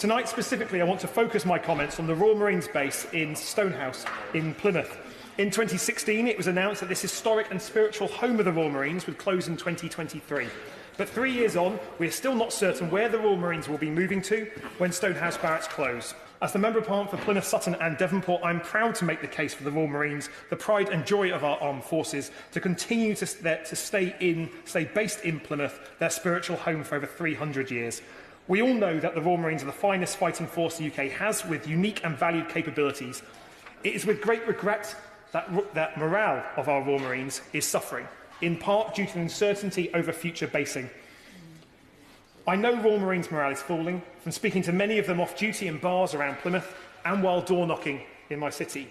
Tonight, specifically, I want to focus my comments on the Royal Marines base in Stonehouse in Plymouth. In 2016, it was announced that this historic and spiritual home of the Royal Marines would close in 2023. But 3 years on, we are still not certain where the Royal Marines will be moving to when Stonehouse Barracks close. As the Member of Parliament for Plymouth, Sutton and Devonport, I'm proud to make the case for the Royal Marines, the pride and joy of our armed forces, to continue to stay based in Plymouth, their spiritual home for over 300 years. We all know that the Royal Marines are the finest fighting force the UK has, with unique and valued capabilities. It is with great regret that morale of our Royal Marines is suffering, in part due to uncertainty over future basing. I know Royal Marines morale is falling from speaking to many of them off duty in bars around Plymouth and while door knocking in my city.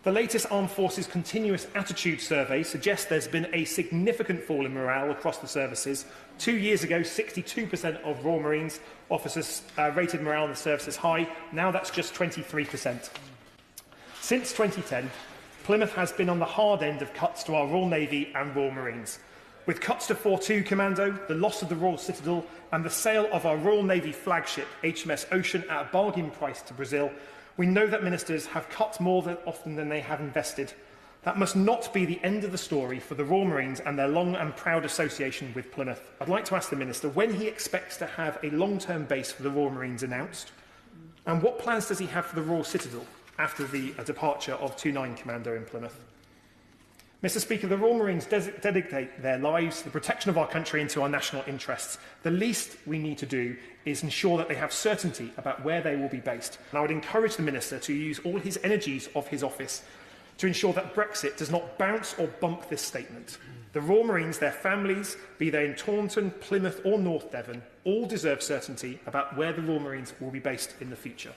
The latest Armed Forces Continuous Attitude Survey suggests there's been a significant fall in morale across the services. 2 years ago, 62% of Royal Marines officers rated morale in the service as high. Now that's just 23%. Since 2010, Plymouth has been on the hard end of cuts to our Royal Navy and Royal Marines. With cuts to 4-2 Commando, the loss of the Royal Citadel and the sale of our Royal Navy flagship HMS Ocean at a bargain price to Brazil, we know that ministers have cut more often than they have invested. That must not be the end of the story for the Royal Marines and their long and proud association with Plymouth. I'd like to ask the Minister when he expects to have a long-term base for the Royal Marines announced, and what plans does he have for the Royal Citadel after the departure of 2-9 Commando in Plymouth. Mr Speaker, the Royal Marines dedicate their lives to the protection of our country and to our national interests. The least we need to do is ensure that they have certainty about where they will be based. And I would encourage the Minister to use all his energies of his office to ensure that Brexit does not bounce or bump this statement. The Royal Marines, their families, be they in Taunton, Plymouth or North Devon, all deserve certainty about where the Royal Marines will be based in the future.